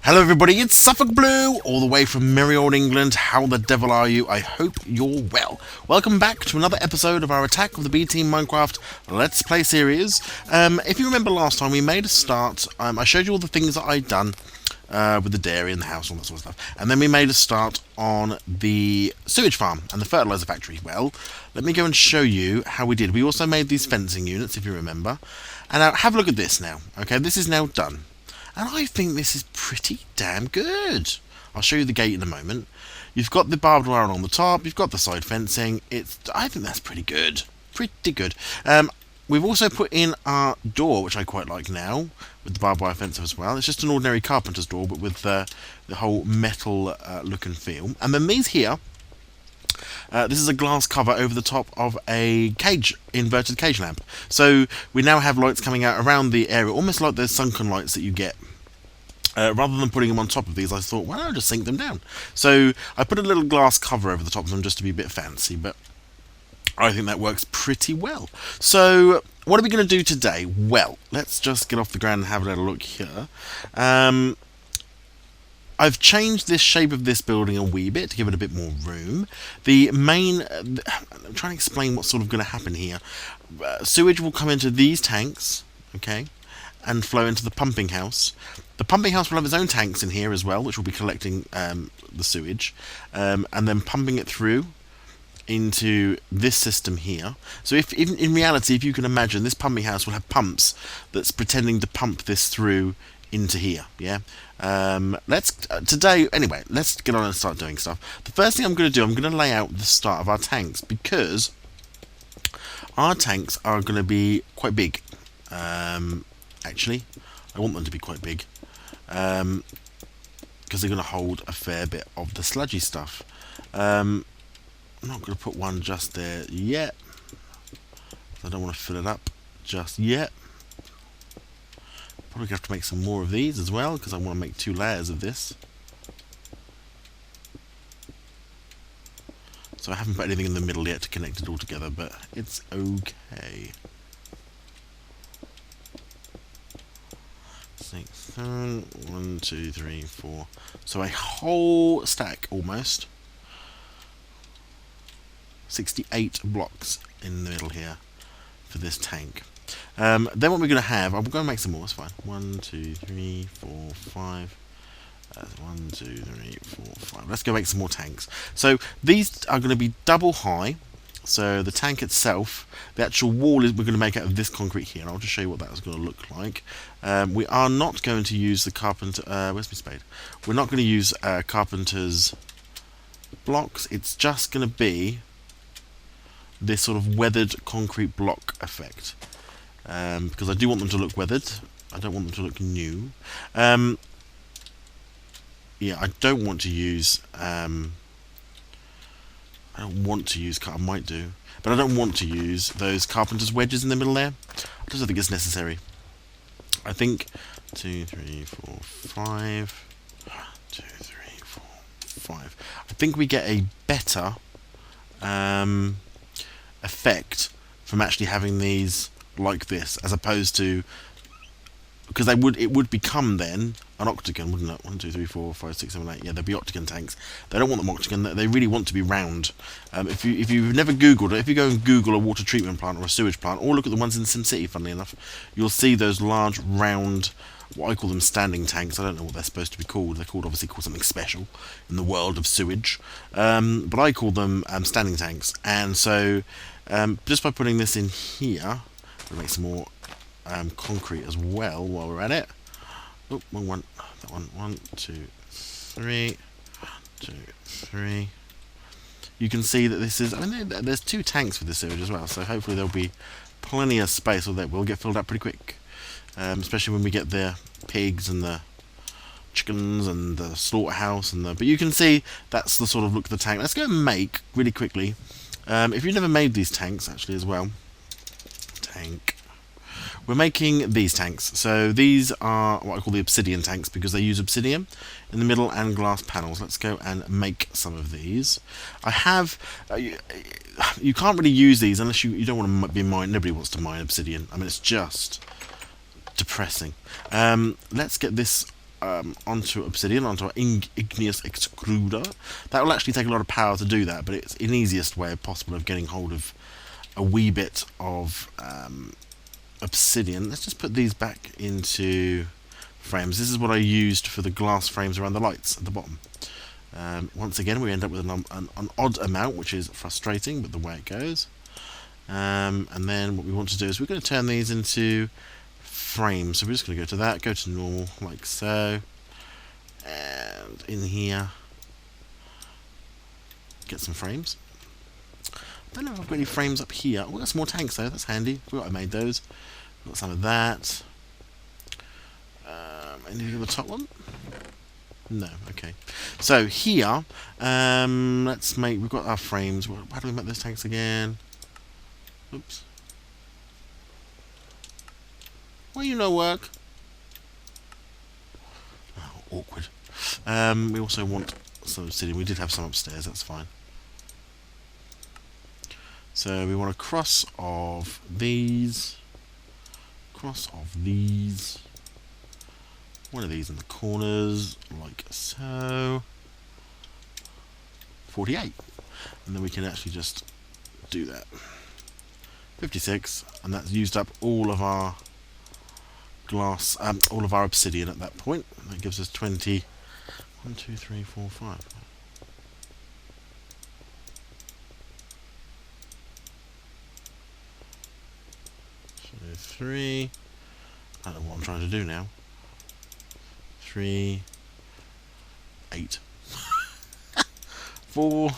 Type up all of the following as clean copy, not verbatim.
Hello everybody, it's Suffolkblue, all the way from merry old England. How the devil are you? I hope you're well. Welcome back to another episode of our Attack of the B Team Minecraft Let's Play series. If you remember last time, we made a start. I showed you all the things that I'd done with the dairy and the house and all that sort of stuff. And then we made a start on the sewage farm and the fertiliser factory. Well, let me go and show you how we did. We also made these fencing units, if you remember. And now, have a look at this now. Okay, this is now done. And I think this is pretty damn good. I'll show you the gate in a moment. You've got the barbed wire on the top. You've got the side fencing. I think that's pretty good. Pretty good. We've also put in our door, which I quite like now, with the barbed wire fence as well. It's just an ordinary carpenter's door, but with the whole metal look and feel. And then these here, this is a glass cover over the top of a inverted cage lamp. So we now have lights coming out around the area, almost like those sunken lights that you get. Rather than putting them on top of these, I thought, why don't I just sink them down? So I put a little glass cover over the top of them just to be a bit fancy, but I think that works pretty well. So what are we going to do today? Well, let's just get off the ground and have a little look here. I've changed this shape of this building a wee bit to give it a bit more room. I'm trying to explain what's sort of going to happen here. Sewage will come into these tanks, okay, and flow into the pumping house. The pumping house will have its own tanks in here as well, which will be collecting the sewage, and then pumping it through into this system here. So if in reality, if you can imagine, this pumping house will have pumps that's pretending to pump this through into here, yeah. Today, anyway, let's get on and start doing stuff. The first thing I'm going to do, I'm going to lay out the start of our tanks, because our tanks are going to be quite big. Actually, I want them to be quite big, because they're going to hold a fair bit of the sludgy stuff. I'm not going to put one just there yet. I don't want to fill it up just yet. Probably have to make some more of these as well, because I want to make 2 layers of this. So I haven't put anything in the middle yet to connect it all together, but it's okay. 6, 7, 1, 2, 3, 4. So a whole stack almost. 68 blocks in the middle here for this tank. Then what we're going to have, I'm going to make some more, it's fine. 1, 2, 3, 4, 5. 1, 2, 3, 4, 5. Let's go make some more tanks. So these are going to be double high. So the tank itself, the actual wall we're going to make out of this concrete here. And I'll just show you what that's going to look like. We are not going to use the carpenter. Where's my spade? We're not going to use carpenter's blocks. It's just going to be this sort of weathered concrete block effect. Because I do want them to look weathered. I don't want them to look new. Yeah, I don't want to use. I might do, but I don't want to use those carpenter's wedges in the middle there. I just don't think it's necessary. I think 2, 3, 4, 5. 2, 3, 4, 5. I think we get a better effect from actually having these like this, as opposed to, because it would become then an octagon, wouldn't it? 1, 2, 3, 4, 5, 6, 7, 8. Yeah, they'd be octagon tanks. They don't want them octagon. They really want to be round. If you've never Googled it, if you go and Google a water treatment plant or a sewage plant, or look at the ones in SimCity, funnily enough, you'll see those large, round, what I call them standing tanks. I don't know what they're supposed to be called. They're obviously called something special in the world of sewage. But I call them standing tanks. And so, just by putting this in here, we'll make some more concrete as well while we're at it. Oh, wrong one. That one. 1, 2, 3. 1, 2, 3. You can see that this is. I mean, there's 2 tanks for this sewage as well, so hopefully there'll be plenty of space, or that will get filled up pretty quick. Especially when we get the pigs and the chickens and the slaughterhouse and the. But you can see that's the sort of look of the tank. Let's go and make really quickly. If you've never made these tanks, actually as well. Tank. We're making these tanks. So these are what I call the obsidian tanks, because they use obsidian in the middle and glass panels. Let's go and make some of these. I have. You can't really use these unless you don't want to be mine. Nobody wants to mine obsidian. I mean, it's just depressing. Let's get this onto obsidian, onto our igneous extruder. That will actually take a lot of power to do that, but it's an easiest way possible of getting hold of a wee bit of obsidian. Let's just put these back into frames. This is what I used for the glass frames around the lights at the bottom. Once again, we end up with an odd amount, which is frustrating, but the way it goes. And then what we want to do is we're going to turn these into frames. So we're just going to go to that, go to normal, like so. And in here, get some frames. I don't know if I've got any frames up here. Oh, we've got some more tanks though, that's handy. Forgot I made those. Got some of that. Anything on the top one? No, okay. So here, let's make, we've got our frames. How do we make those tanks again? Oops. Well, you know work. Oh, awkward. We also want some obsidian. We did have some upstairs, that's fine. So we want a cross of these. Cross of these. One of these in the corners, like so. 48. And then we can actually just do that. 56, and that's used up all of our glass, all of our obsidian at that point. That gives us 20. 1, 2, 3, 4, 5. So 3. I don't know what I'm trying to do now. 3, 8, 4.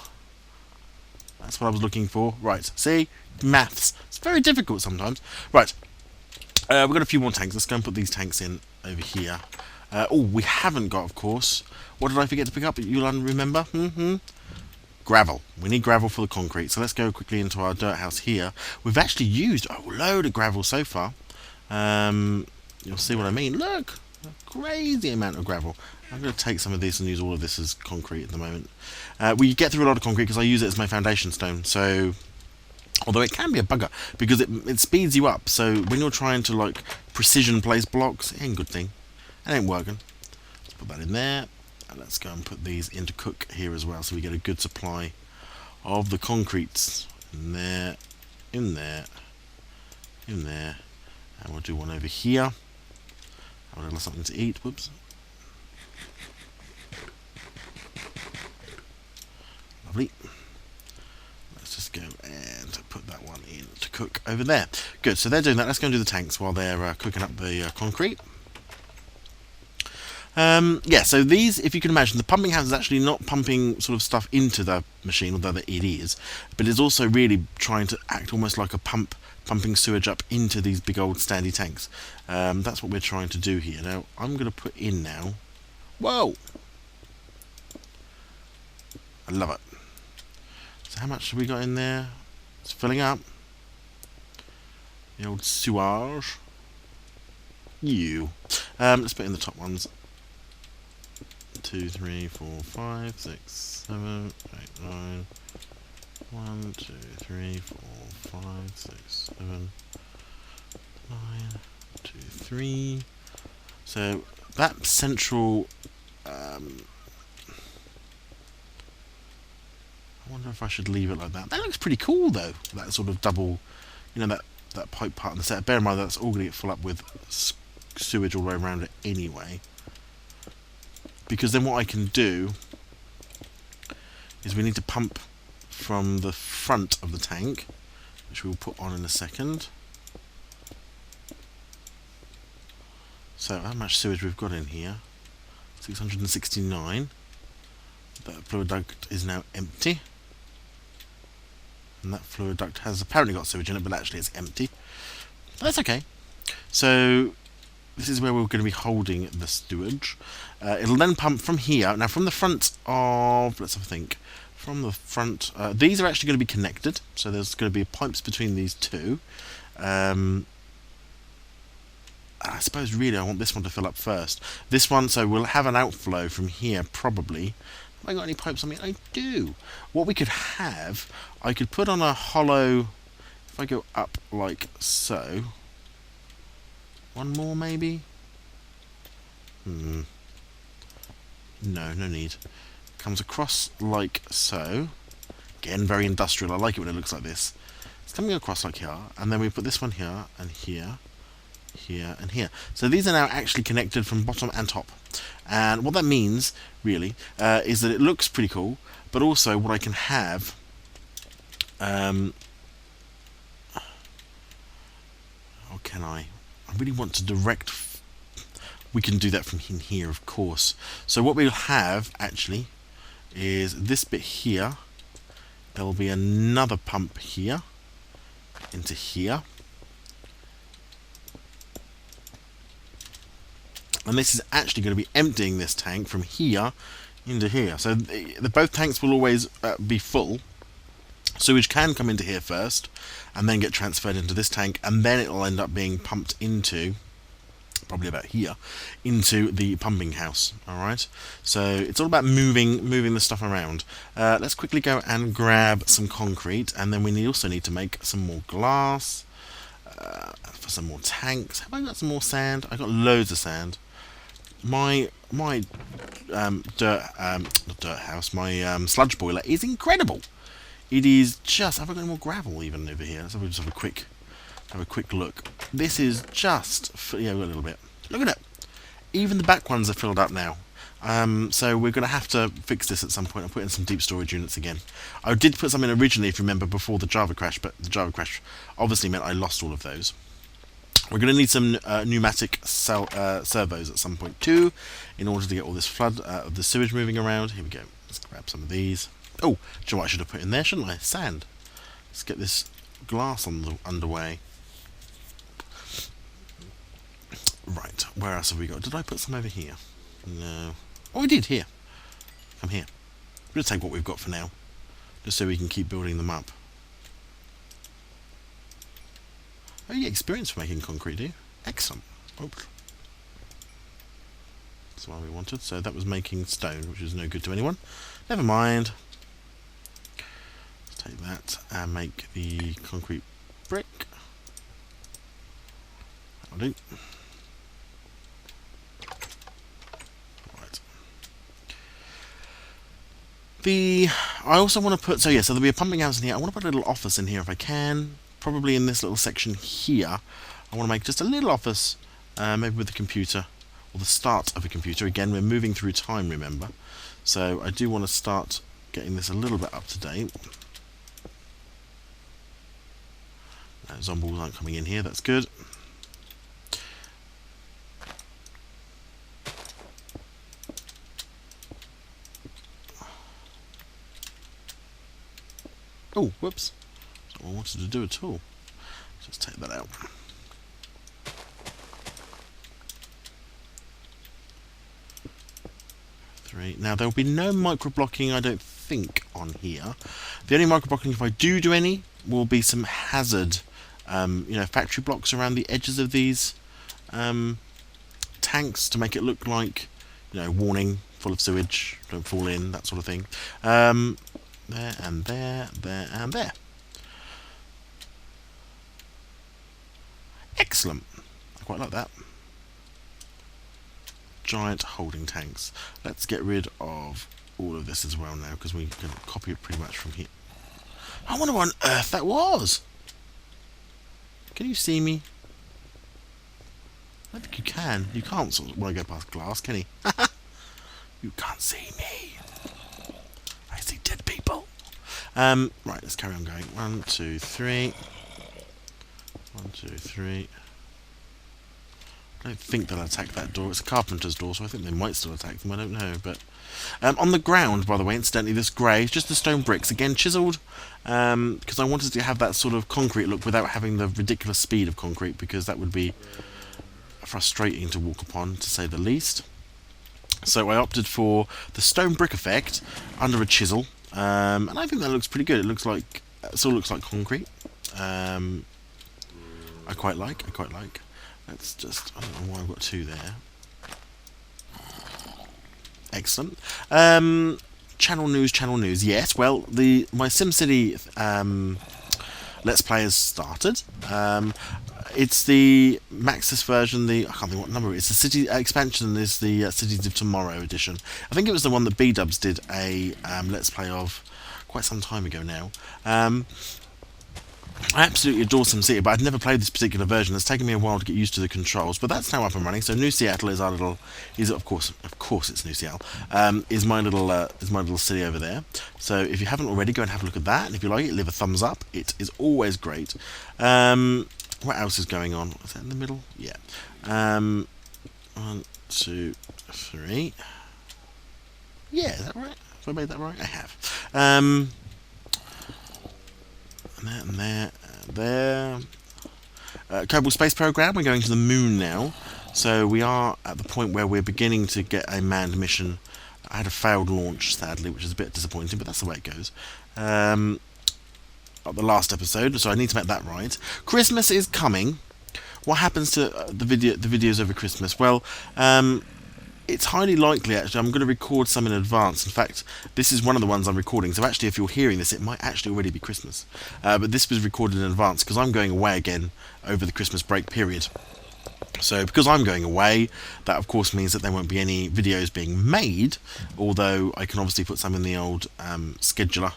That's what I was looking for. Right, see? Maths. It's very difficult sometimes. Right, we've got a few more tanks. Let's go and put these tanks in over here. Oh, we haven't got, of course. What did I forget to pick up? You'll remember? Gravel. We need gravel for the concrete. So let's go quickly into our dirt house here. We've actually used a load of gravel so far. You'll see what I mean. Look! A crazy amount of gravel. I'm going to take some of this and use all of this as concrete at the moment. We get through a lot of concrete because I use it as my foundation stone. So, although it can be a bugger because it speeds you up. So when you're trying to like precision place blocks, it ain't a good thing. It ain't working. Let's put that in there. And let's go and put these into cook here as well, so we get a good supply of the concretes. In there, in there, in there. And we'll do one over here. Have a little something to eat. Whoops. Lovely. Let's just go and put that one in to cook over there. Good, so they're doing that. Let's go and do the tanks while they're cooking up the concrete. Yeah, so these, if you can imagine, the pumping house is actually not pumping sort of stuff into the machine, although it is, but it's also really trying to act almost like a pumping sewage up into these big old standy tanks. That's what we're trying to do here. Now, I'm going to put in now... Whoa! I love it. So how much have we got in there? It's filling up. The old sewage. Let's put in the top ones. 2, 3, 4, 5, 6, 7, 8, 9. 1, 2, 3, 4, 5, 6, 7, 9, 2, 3. So that central. I wonder if I should leave it like that. That looks pretty cool though. That sort of double, you know, that pipe part in the set. Bear in mind that's all going to get full up with sewage all the way around it anyway. Because then what I can do is we need to pump from the front of the tank, which we'll put on in a second. So how much sewage we've got in here? 669. That fluid duct is now empty. And that fluid duct has apparently got sewage in it, but actually it's empty. But that's okay. So this is where we're going to be holding the sewage. It'll then pump from here. Now from the front of, let's have a think. From the front, these are actually going to be connected. So there's going to be pipes between these two. I suppose really I want this one to fill up first. This one, so we'll have an outflow from here probably. Have I got any pipes on me? I do. What we could have, I could put on a hollow, if I go up like so. One more maybe? No, no need. Comes across like so. Again, very industrial. I like it when it looks like this. It's coming across like here, and then we put this one here, and here, here, and here. So these are now actually connected from bottom and top. And what that means, really, is that it looks pretty cool, but also what I can have... or can I? I really want to direct... We can do that from in here, of course. So what we'll have, actually, is this bit here. There will be another pump here, into here. And this is actually going to be emptying this tank from here into here. So both tanks will always be full. Sewage can come into here first, and then get transferred into this tank, and then it will end up being pumped into... probably about here, into the pumping house. Alright, so it's all about moving the stuff around. Let's quickly go and grab some concrete, and then we also need to make some more glass for some more tanks. Have I got some more sand? I got loads of sand. My not dirt house, my sludge boiler is incredible. It is just... have I got any more gravel even over here? Let's just have a quick look. This is just... yeah, we've got a little bit. Look at it. Even the back ones are filled up now. So we're going to have to fix this at some point. I'll put in some deep storage units again. I did put some in originally, if you remember, before the Java crash, but the Java crash obviously meant I lost all of those. We're going to need some pneumatic servos at some point too, in order to get all this flood of the sewage moving around. Here we go. Let's grab some of these. Oh, do you know what I should have put in there, shouldn't I? Sand. Let's get this glass underway. Right, where else have we got? Did I put some over here? No. Oh, I did, here. Come here. We'll take what we've got for now, just so we can keep building them up. Oh, you get experience for making concrete, do you? Excellent. Oops. That's what we wanted. So that was making stone, which is no good to anyone. Never mind. Let's take that and make the concrete brick. That'll do. Right. I also want to put... so there'll be a pumping house in here. I want to put a little office in here if I can. Probably in this little section here. I want to make just a little office, maybe with a computer, or the start of a computer. Again, we're moving through time, remember. So I do want to start getting this a little bit up to date. No, zombies aren't coming in here, that's good. Oh, whoops. That's not what I wanted to do at all. Just take that out. Now there will be no micro-blocking, I don't think, on here. The only micro-blocking, if I do any, will be some hazard, factory blocks around the edges of these tanks to make it look like, warning, full of sewage, don't fall in, that sort of thing. There and there, there and there. Excellent. I quite like that. Giant holding tanks. Let's get rid of all of this as well now, because we can copy it pretty much from here. I wonder what on earth that was. Can you see me? I don't think you can. You can't when I go past glass, can you? You can't see me. I see dead people. Right, let's carry on going. 1, 2, 3. 1, 2, 3. I don't think they'll attack that door. It's a carpenter's door, so I think they might still attack them. I don't know. But on the ground, by the way, incidentally, this grey is just the stone bricks. Again, chiselled, because I wanted to have that sort of concrete look without having the ridiculous speed of concrete, because that would be frustrating to walk upon, to say the least. So I opted for the stone brick effect under a chisel, and I think that looks pretty good. It still looks like concrete. I quite like. Let's just... I don't know why I've got 2 there. Excellent. Channel news. Yes, well, my SimCity Let's Play has started. It's the Maxis version. I can't think what number it is. The city expansion is the Cities of Tomorrow edition. I think it was the one that B-Dubs did a Let's Play of quite some time ago now. I absolutely adore SimCity, but I've never played this particular version. It's taken me a while to get used to the controls, but that's now up and running. So New Seattle is our little, of course it's New Seattle. Is my little city over there. So if you haven't already, go and have a look at that. And if you like it, leave a thumbs up. It is always great. What else is going on? Is that in the middle? Yeah. 1, 2, 3. Yeah, is that right? Have I made that right? I have. And there. Kerbal Space Program, we're going to the moon now. So we are at the point where we're beginning to get a manned mission. I had a failed launch, sadly, which is a bit disappointing, but that's the way it goes. The last episode, so I need to make that right. Christmas is coming. What happens to the videos over Christmas? Well, it's highly likely, actually, I'm going to record some in advance. In fact, this is one of the ones I'm recording, so actually if you're hearing this, it might actually already be Christmas. But this was recorded in advance, because I'm going away again over the Christmas break period. So because I'm going away, that of course means that there won't be any videos being made, although I can obviously put some in the old scheduler,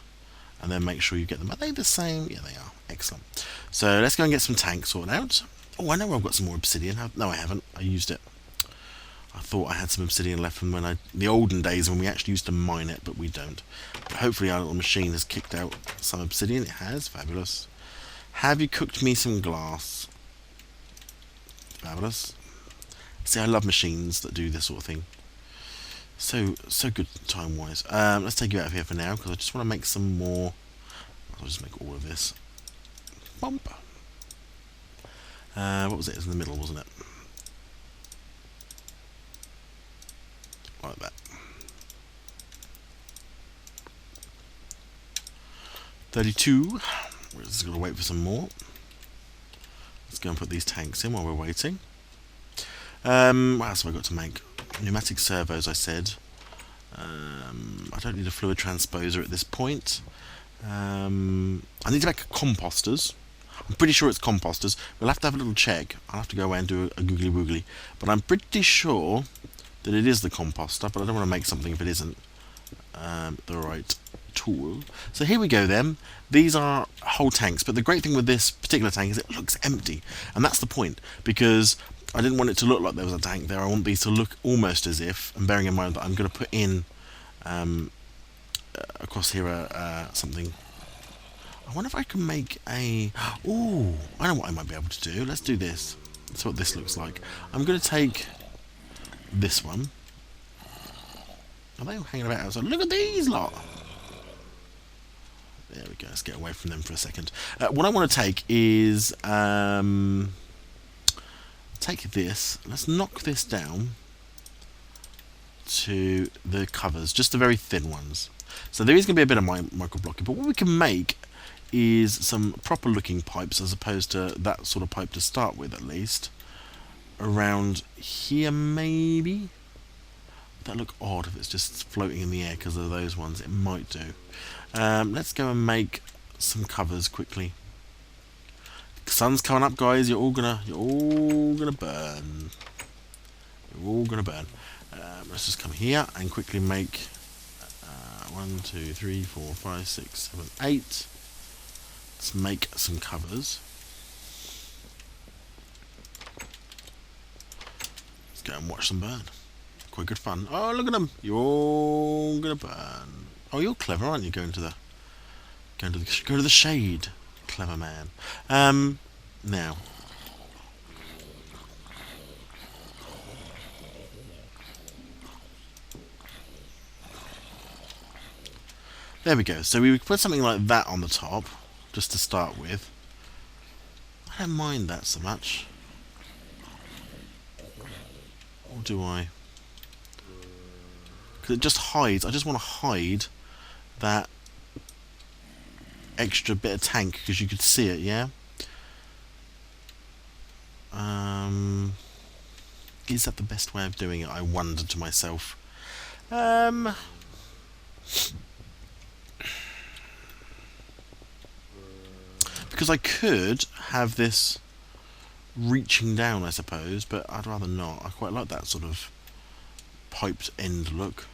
and then make sure you get them. Are they the same? Yeah, they are. Excellent. So let's go and get some tanks sorted out. Oh, I know I've got some more obsidian. No, I haven't. I used it. I thought I had some obsidian left from the olden days when we actually used to mine it, but we don't. But hopefully our little machine has kicked out some obsidian. It has. Fabulous. Have you cooked me some glass? Fabulous. See, I love machines that do this sort of thing. So good time-wise. Let's take you out of here for now, because I just want to make some more. I'll just make all of this. Bump. What was it? It was in the middle, wasn't it? Like that. 32. We're just going to wait for some more. Let's go and put these tanks in while we're waiting. What else have I got to make? Pneumatic servos, I said. I don't need a fluid transposer at this point. I need to make composters. I'm pretty sure it's composters. We'll have to have a little check. I'll have to go away and do a googly woogly. But I'm pretty sure that it is the composter, but I don't want to make something if it isn't the right tool. So here we go then. These are whole tanks, but the great thing with this particular tank is it looks empty. And that's the point, because I didn't want it to look like there was a tank there. I want these to look almost as if, and bearing in mind that I'm going to put in across here something. I wonder if I can make a... Ooh, I know what I might be able to do. Let's do this. That's what this looks like. I'm going to take this one. Are they all hanging about outside? Look at these lot! There we go. Let's get away from them for a second. What I want to take is... take this. Let's knock this down to the covers. Just the very thin ones. So there is going to be a bit of micro-blocking. But what we can make is some proper looking pipes, as opposed to that sort of pipe to start with, at least. Around here, maybe? That look odd if it's just floating in the air because of those ones. It might do. Let's go and make some covers quickly. The sun's coming up, guys. You're all gonna burn. You're all gonna burn. Let's just come here and quickly make 1, 2, 3, 4, 5, 6, 7, 8. Let's make some covers. Let's go and watch them burn. Quite good fun. Oh, look at them! You're all gonna burn. Oh, you're clever, aren't you? Go to the shade, clever man. Now. There we go. So we put something like that on the top, just to start with. I don't mind that so much. Or do I? Because it just hides. I just want to hide that extra bit of tank, because you could see it, yeah? Is that the best way of doing it? I wondered to myself. Because I could have this reaching down, I suppose, but I'd rather not. I quite like that sort of piped end look.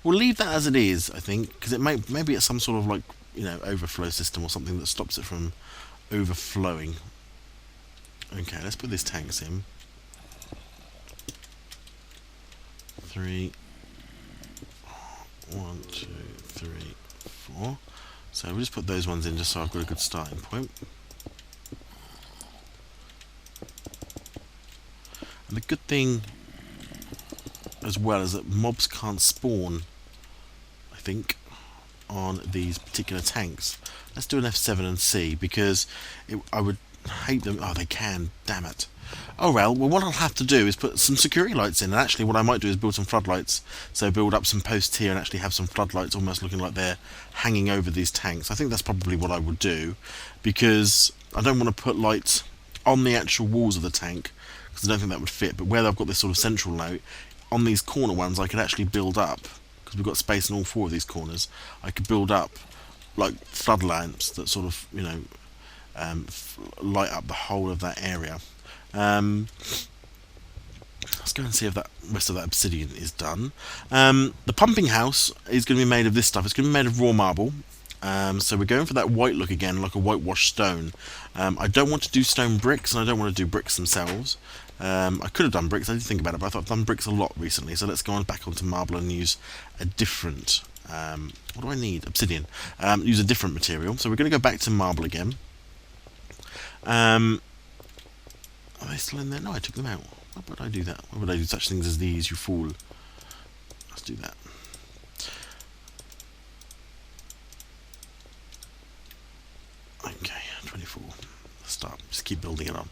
We'll leave that as it is, I think, because maybe it's some sort of like, overflow system or something that stops it from overflowing. Okay, let's put these tanks in. 3, 1, 2, 3, 4. So we'll just put those ones in just so I've got a good starting point. And the good thing as well is that mobs can't spawn, I think, on these particular tanks. Let's do an F7 and see, because I would hate them. Oh, they can, damn it. Oh well, what I'll have to do is put some security lights in, and actually what I might do is build some floodlights. So build up some posts here and actually have some floodlights almost looking like they're hanging over these tanks. I think that's probably what I would do, because I don't want to put lights on the actual walls of the tank, because I don't think that would fit. But where I've got this sort of central light, on these corner ones I could actually build up, because we've got space in all 4 of these corners, I could build up like flood lamps that sort of, light up the whole of that area. Let's go and see if that rest of that obsidian is done. The pumping house is going to be made of this stuff. It's going to be made of raw marble. So we're going for that white look again, like a whitewashed stone. I don't want to do stone bricks, and I don't want to do bricks themselves. I could have done bricks, I did think about it, but I thought I've done bricks a lot recently, so let's go on back onto marble and use a different, what do I need? Obsidian. Use a different material. So we're going to go back to marble again. Are they still in there? No, I took them out. Why would I do that? Why would I do such things as these, you fool? Let's do that. Okay, 24. Let's start. Just keep building it on.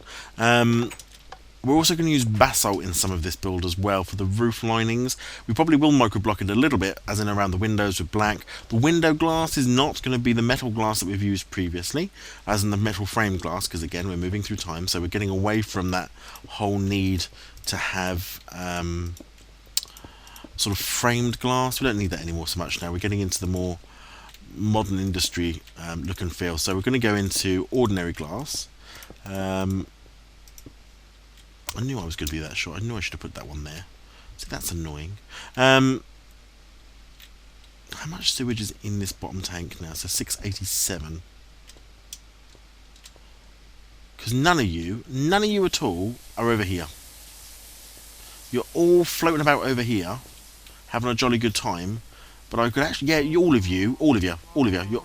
We're also going to use basalt in some of this build as well for the roof linings. We probably will microblock it a little bit, as in around the windows with black. The window glass is not going to be the metal glass that we've used previously, as in the metal frame glass, because again we're moving through time, so we're getting away from that whole need to have sort of framed glass. We don't need that anymore so much now. We're getting into the more modern industry look and feel, so we're going to go into ordinary glass. I knew I was going to be that short. I knew I should have put that one there. See, that's annoying. How much sewage is in this bottom tank now? So 687. Because none of you at all are over here. You're all floating about over here, having a jolly good time. But I could actually, yeah, all of you, you're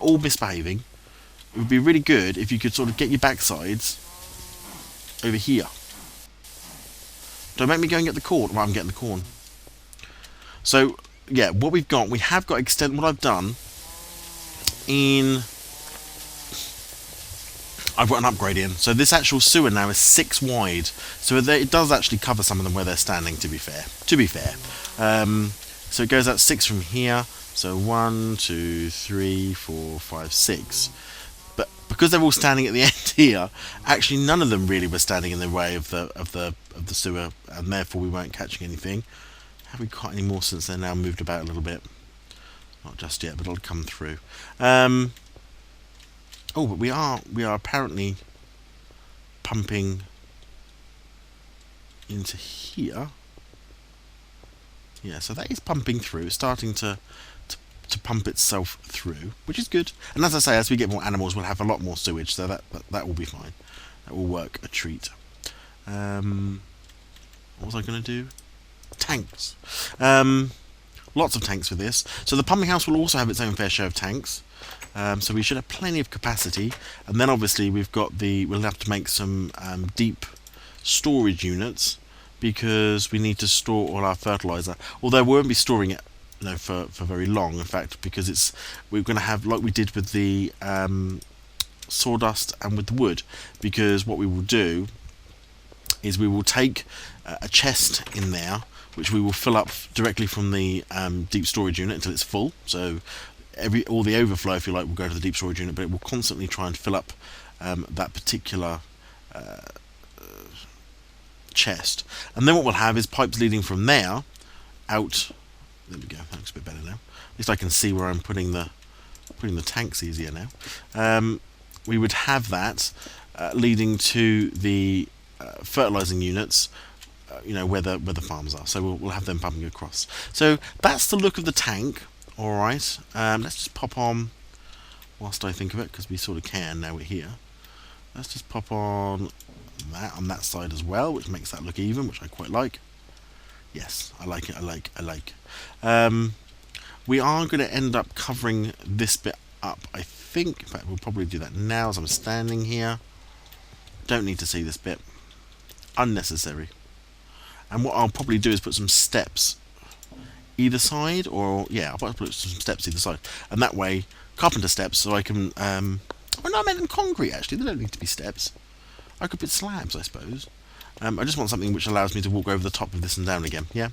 all misbehaving. It would be really good if you could sort of get your backsides over here. Don't make me go and get the corn. Well, I'm getting the corn. So, yeah, what we have got extend. What I've done I've got an upgrade in. So this actual sewer now is 6 wide. So it does actually cover some of them where they're standing, to be fair. So it goes out 6 from here. So 1, 2, 3, 4, 5, 6. But because they're all standing at the end here, actually none of them really were standing in the way of the sewer, and therefore we weren't catching anything. Have we caught any more since they're now moved about a little bit? Not just yet, but it'll come through. Oh, but we are apparently pumping into here. Yeah, so that is pumping through. It's starting to pump itself through, which is good. And as I say, as we get more animals, we'll have a lot more sewage, so that will be fine. That will work a treat. What was I going to do? Tanks. Lots of tanks for this. So the pumping house will also have its own fair share of tanks. So we should have plenty of capacity. And then obviously we'll have to make some deep storage units, because we need to store all our fertilizer. Although we won't be storing it for very long, in fact, because we're going to have, like we did with the sawdust and with the wood, because what we will do is we will take a chest in there, which we will fill up directly from the deep storage unit until it's full. So all the overflow, if you like, will go to the deep storage unit, but it will constantly try and fill up that particular chest. And then what we'll have is pipes leading from there out. There we go. That looks a bit better now. At least I can see where I'm putting the tanks easier now. we would have that leading to the fertilizing units, where the farms are. So we'll have them pumping across. So that's the look of the tank. All right. Let's just pop on whilst I think of it, because we sort of can now we're here. Let's just pop on that side as well, which makes that look even, which I quite like. Yes, I like it. I like. We are going to end up covering this bit up, I think. In fact, we'll probably do that now as I'm standing here. Don't need to see this bit. Unnecessary. And what I'll probably do is put some steps either side, or yeah, I'll probably put some steps either side, and that way, carpenter steps, so I can. Well, no, I meant in concrete. Actually, they don't need to be steps. I could put slabs, I suppose. I just want something which allows me to walk over the top of this and down again. Yeah.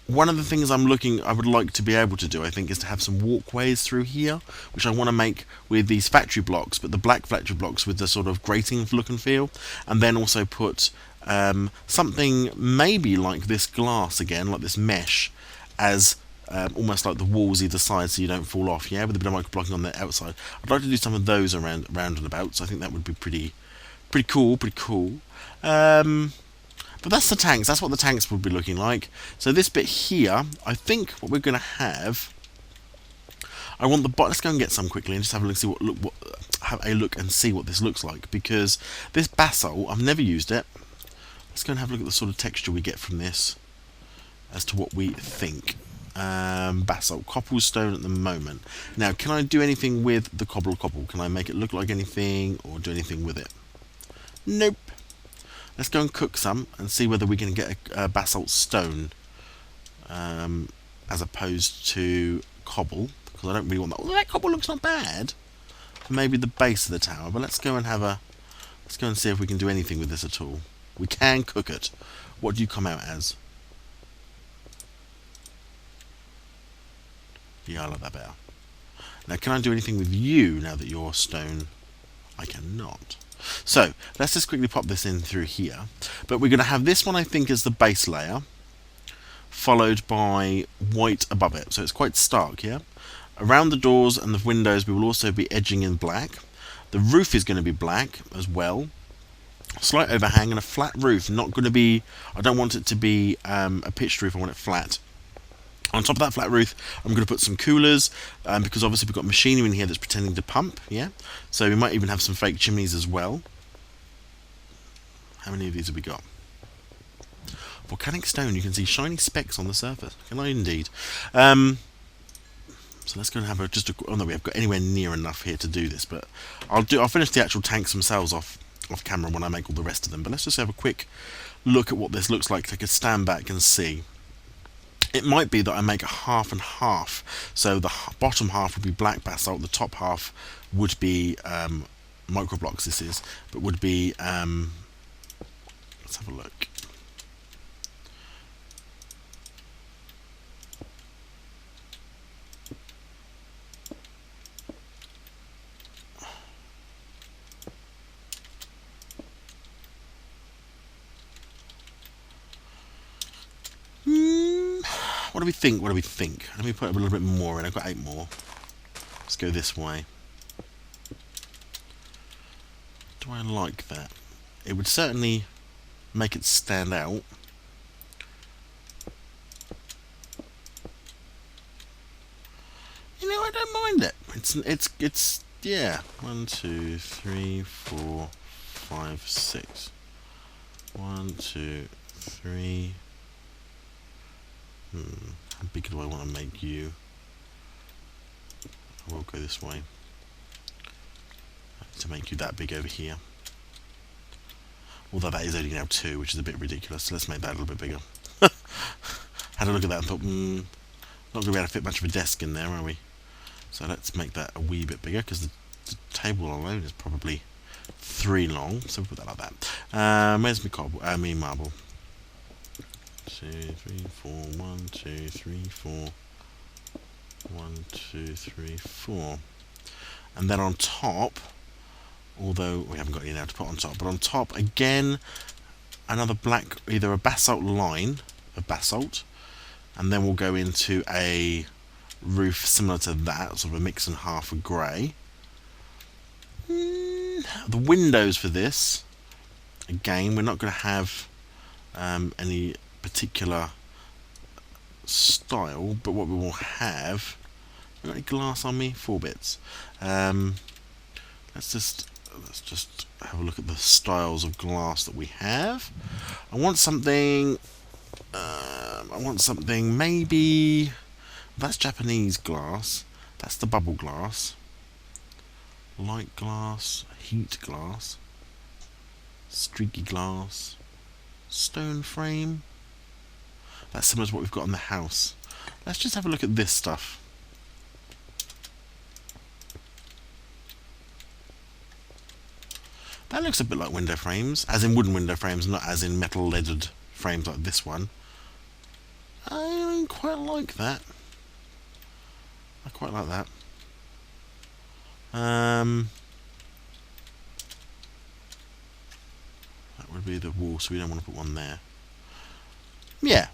One of the things I would like to be able to do, I think, is to have some walkways through here, which I want to make with these factory blocks, but the black factory blocks with the sort of grating look and feel, and then also put something maybe like this glass again, like this mesh, as almost like the walls either side, so you don't fall off. Yeah, with a bit of micro blocking on the outside. I'd like to do some of those around and about. So I think that would be pretty cool. But that's the tanks. That's what the tanks would be looking like. So this bit here, I think what we're going to have. I want the let's go and get some quickly and just have a look, have a look and see what this looks like, because this basalt, I've never used it. Let's go and have a look at the sort of texture we get from this, as to what we think. Basalt, cobblestone at the moment. Now, can I do anything with the cobble? Can I make it look like anything, or do anything with it? Nope. Let's go and cook some and see whether we can get a basalt stone as opposed to cobble, because I don't really want that. Although that cobble looks not bad for maybe the base of the tower, but let's go and see if we can do anything with this at all. We can cook it. What do you come out as? Yeah, I like that better. Now, can I do anything with you now that you're stone? I cannot. So, let's just quickly pop this in through here. But we're going to have this one, I think, as the base layer, followed by white above it. So it's quite stark here. Around the doors and the windows, we will also be edging in black. The roof is going to be black as well. Slight overhang and a flat roof. Not going to be. I don't want it to be a pitched roof. I want it flat. On top of that flat roof, I'm going to put some coolers, because obviously we've got machinery in here that's pretending to pump, yeah? So we might even have some fake chimneys as well. How many of these have we got? Volcanic stone, you can see shiny specks on the surface. Can I indeed? So let's go and have oh no, we have got anywhere near enough here to do this, but I'll finish the actual tanks themselves off camera when I make all the rest of them. But let's just have a quick look at what this looks like. Take a stand back and see. It might be that I make a half and half. So the bottom half would be black basalt, the top half would be microblocks. This is, but would be. Let's have a look. What do we think? What do we think? Let me put a little bit more in. I've got 8 more. Let's go this way. Do I like that? It would certainly make it stand out. You know, I don't mind it. It's yeah. 1, 2, 3, 4, 5, 6. 1, 2, 3. How big do I want to make you? I will go this way. To make you that big over here. Although that is only now 2, which is a bit ridiculous. So let's make that a little bit bigger. Had a look at that and thought, not going to be able to fit much of a desk in there, are we? So let's make that a wee bit bigger, because the table alone is probably 3 long. So we'll put that like that. Where's my marble? 2, 3, 4, 1, 2, 3, 4. 1, 2, 3, 4. And then on top, although we haven't got any now to put on top, but on top again, another black, either a basalt line of basalt, and then we'll go into a roof similar to that, sort of a mix and half of grey. The windows for this, again, we're not going to have any particular style, but what we will have, have I got any glass on me? 4 bits. Let's just have a look at the styles of glass that we have. I want something maybe, that's Japanese glass, that's the bubble glass, light glass, heat glass, streaky glass, stone frame. That's similar to what we've got in the house. Let's just have a look at this stuff. That looks a bit like window frames, as in wooden window frames, not as in metal leaded frames like this one. I quite like that. I quite like that. That would be the wall, so we don't want to put one there. Yeah,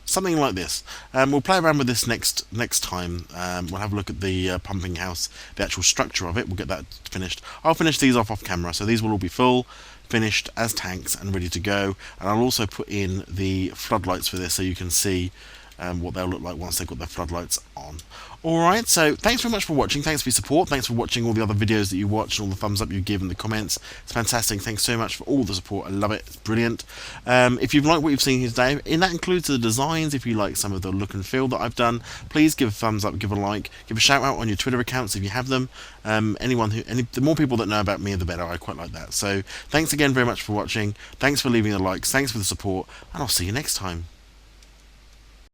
something like this. We'll play around with this next time. We'll have a look at the pumping house, the actual structure of it. We'll get that finished. I'll finish these off camera, so these will all be full, finished as tanks and ready to go. And I'll also put in the floodlights for this, so you can see what they'll look like once they've got their floodlights on. Alright, so thanks very much for watching, thanks for your support, thanks for watching all the other videos that you watch and all the thumbs up you give in the comments. It's fantastic, thanks so much for all the support, I love it, it's brilliant. If you've liked what you've seen here today, and that includes the designs, if you like some of the look and feel that I've done, please give a thumbs up, give a like, give a shout out on your Twitter accounts if you have them. The more people that know about me, the better, I quite like that. So thanks again very much for watching, thanks for leaving the likes, thanks for the support, and I'll see you next time.